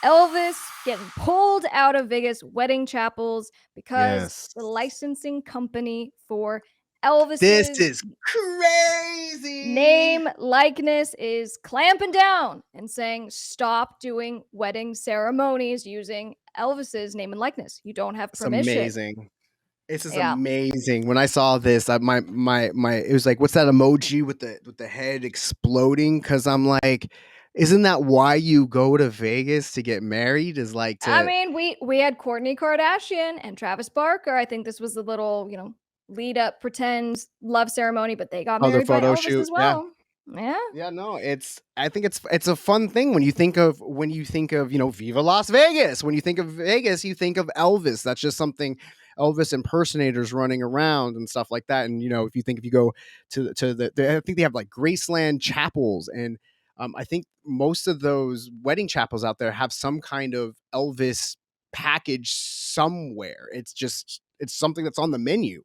Elvis getting pulled out of Vegas wedding chapels because Yes. the licensing company for This Elvis's is crazy. name likeness is clamping down and saying stop doing wedding ceremonies using Elvis's name and likeness. You don't have It's permission. amazing. This is Yeah. amazing. When I saw this, my it was like, what's that emoji with the head exploding? Because I'm like, isn't that why you go to Vegas to get married? Is like I to mean, we had Kourtney Kardashian and Travis Barker. I think this was the little, lead up pretend love ceremony, but they got other married by photo Elvis shoot. as Yeah. well. Yeah. Yeah, no, I think it's a fun thing when you think of Viva Las Vegas. When you think of Vegas, you think of Elvis. That's just something Elvis impersonators running around and stuff like that. And if you go to I think they have like Graceland chapels, and I think most of those wedding chapels out there have some kind of Elvis package somewhere. It's something that's on the menu.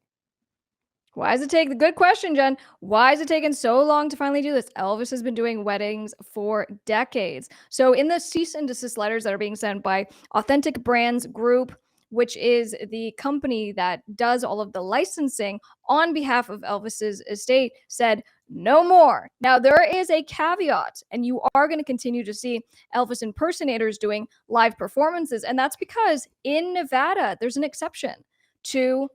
Why does it take good question, Jen? Why is it taking so long to finally do this? Elvis has been doing weddings for decades. So, in the cease and desist letters that are being sent by Authentic Brands Group, which is the company that does all of the licensing on behalf of Elvis's estate, said no more. Now, there is a caveat, and you are going to continue to see Elvis impersonators doing live performances. And that's because in Nevada, there's an exception to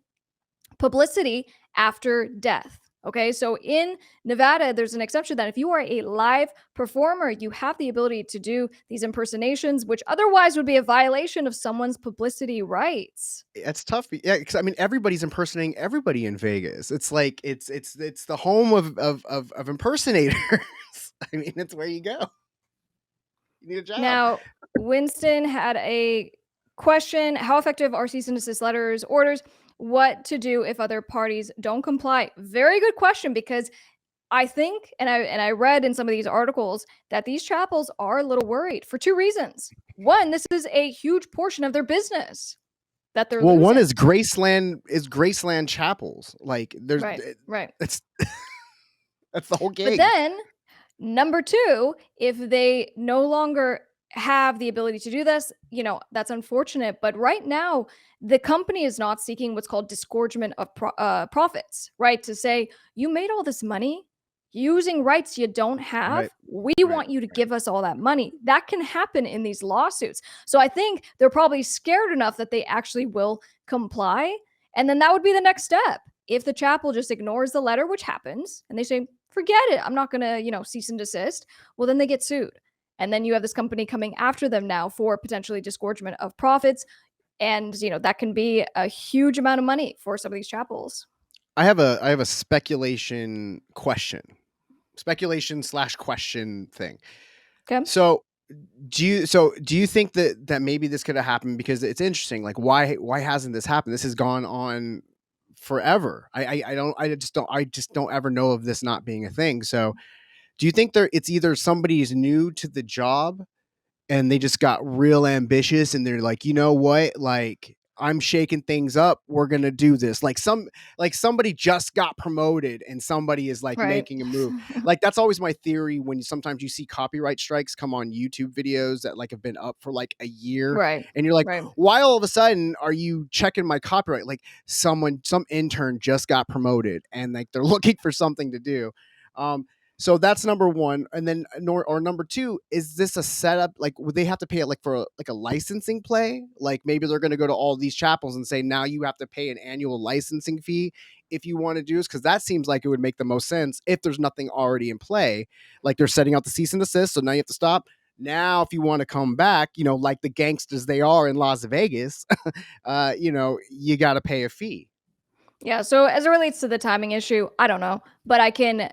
publicity after death. Okay, so in Nevada, there's an exception that if you are a live performer, you have the ability to do these impersonations, which otherwise would be a violation of someone's publicity rights. It's tough. Yeah, because I mean, everybody's impersonating everybody in Vegas. It's like it's the home of impersonators. I mean, it's where you go. You need a job. Now, Winston had a question: how effective are cease and desist letters, orders? What to do if other parties don't comply? Very good question, because I think, and I read in some of these articles that these chapels are a little worried for two reasons. One, this is a huge portion of their business that they're Well, one losing. is Graceland Chapels. Like there's Right, right. that's that's the whole But gig. then, number two, if they no longer have the ability to do this, that's unfortunate. But right now, the company is not seeking what's called disgorgement of profits, right? To say, you made all this money using rights you don't have. Right. We Right. want you to give us all that money. That can happen in these lawsuits. So I think they're probably scared enough that they actually will comply. And then that would be the next step. If the chapel just ignores the letter, which happens, and they say, forget it, I'm not going to, cease and desist, well, then they get sued. And then you have this company coming after them now for potentially disgorgement of profits. And, that can be a huge amount of money for some of these chapels. I have a speculation slash question thing. Okay. So do you think that maybe this could have happened? Because it's interesting, like why hasn't this happened? This has gone on forever. I just don't ever know of this not being a thing. So do you think it's either somebody's new to the job and they just got real ambitious and they're like, you know what, like I'm shaking things up, we're gonna do this, like somebody just got promoted and somebody is like Right. making a move. Like that's always my theory when sometimes you see copyright strikes come on YouTube videos that like have been up for like a year, Right. and you're like, Right. why all of a sudden are you checking my copyright? Like some intern just got promoted and like they're looking for something to do. So that's number one, and then or number two, is this a setup? Like, would they have to pay it like for like a licensing play? Like maybe they're going to go to all these chapels and say now you have to pay an annual licensing fee if you want to do this, because that seems like it would make the most sense if there's nothing already in play. Like they're setting out the cease and desist, so now you have to stop. Now, if you want to come back, like the gangsters they are in Las Vegas, you got to pay a fee. Yeah, so as it relates to the timing issue, I don't know, but I can,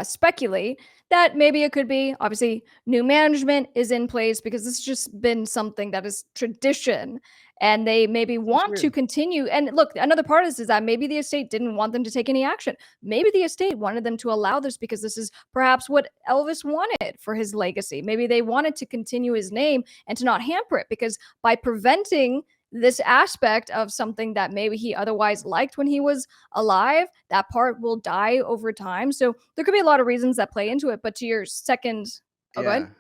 speculate that maybe it could be obviously new management is in place because this has just been something that is tradition, and they maybe That's want to weird. continue. And look, another part of this is that maybe the estate didn't want them to take any action. Maybe the estate wanted them to allow this because this is perhaps what Elvis wanted for his legacy. Maybe they wanted to continue his name and to not hamper it, because by preventing this aspect of something that maybe he otherwise liked when he was alive, that part will die over time. So there could be a lot of reasons that play into it. But to your second, oh, go Yeah. ahead.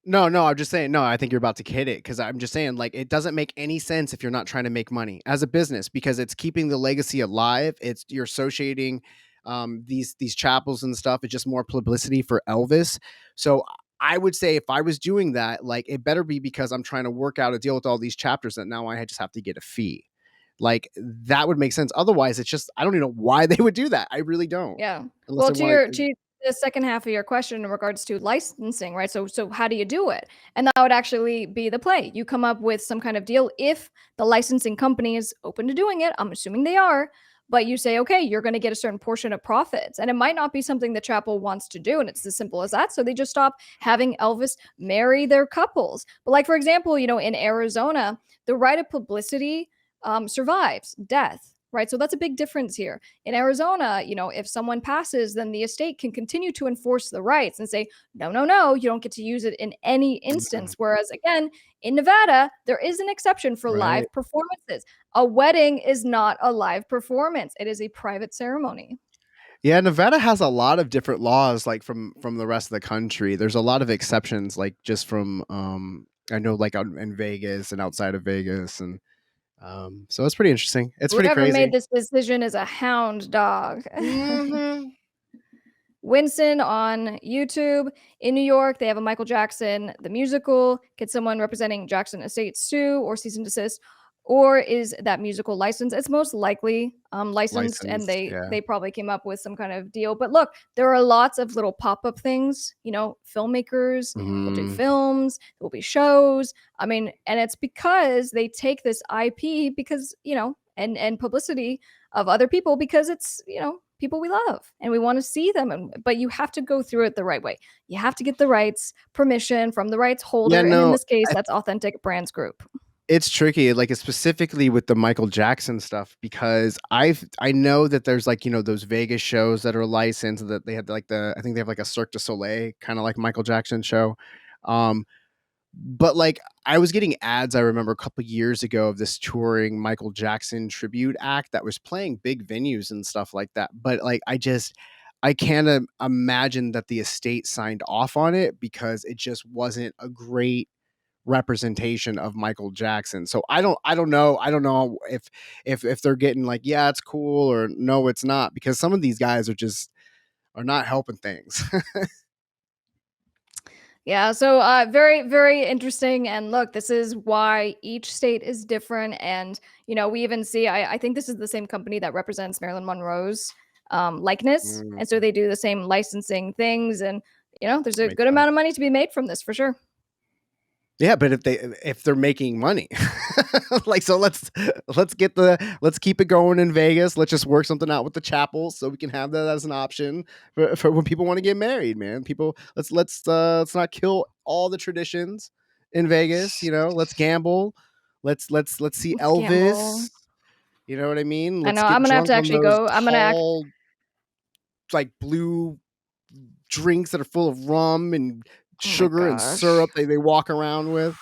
No, no, I'm just saying. No, I think you're about to hit it because I'm just saying, like, it doesn't make any sense if you're not trying to make money as a business because it's keeping the legacy alive. It's you're associating these chapels and stuff. It's just more publicity for Elvis. So I would say if I was doing that, like, it better be because I'm trying to work out a deal with all these chapters that now I just have to get a fee. Like that would make sense. Otherwise, it's just I don't even know why they would do that. I really don't, Yeah. unless Well, they want to. to the second half of your question in regards to licensing, right? So how do you do it? And that would actually be the play. You come up with some kind of deal if the licensing company is open to doing it. I'm assuming they are. But you say, okay, you're going to get a certain portion of profits. And it might not be something the chapel wants to do. And it's as simple as that. So they just stop having Elvis marry their couples. But, like, for example, in Arizona, the right of publicity survives death, right? So that's a big difference here. In Arizona, if someone passes, then the estate can continue to enforce the rights and say, no, no, no, you don't get to use it in any instance. Whereas, again, in Nevada, there is an exception for Right. live performances. A wedding is not a live performance, it is a private ceremony. Yeah, Nevada has a lot of different laws, like from the rest of the country. There's a lot of exceptions, like just from I know like out in Vegas and outside of Vegas, and so it's pretty interesting. It's pretty Whoever made crazy. this decision is a hound dog. Hmm. Winston on YouTube. In New York, they have a Michael Jackson, the musical. Can someone representing Jackson Estate sue or cease and desist? Or is that musical licensed? It's most likely licensed, and Licensed, yeah. they probably came up with some kind of deal. But look, there are lots of little pop-up things. Filmmakers will do Hmm. films, there will be shows. I mean, and it's because they take this IP because, and publicity of other people because it's, people we love and we want to see them. But you have to go through it the right way. You have to get the rights permission from the rights Yeah, holder. And in no, this case, that's Authentic Brands Group. it's tricky, like specifically with the Michael Jackson stuff because I know that there's like those Vegas shows that are licensed that they have like I think they have like a Cirque du Soleil kind of like Michael Jackson show. Um, But like I was getting ads, I remember a couple years ago of this touring Michael Jackson tribute act that was playing big venues and stuff like that. But like I can't imagine that the estate signed off on it because it just wasn't a great representation of Michael Jackson. So I don't know if they're getting like, yeah, it's cool or no, it's not, because some of these guys are not helping things. Yeah, so very, very interesting. And look, this is why each state is different. And, we even see, I think this is the same company that represents Marilyn Monroe's likeness. Mm, And so they do the same licensing things. And, there's a makes good sense. amount of money to be made from this for sure. Yeah, but if they're making money, like, so let's keep it going in Vegas. Let's just work something out with the chapels so we can have that as an option for when people want to get married, man. People, let's not kill all the traditions in Vegas. Let's gamble. Let's see Let's gamble. Elvis. You know what I mean? I Let's know. get I'm gonna have drunk to on actually those go. I'm gonna act. tall, like blue drinks that are full of rum and Oh my sugar and gosh. syrup they walk around with.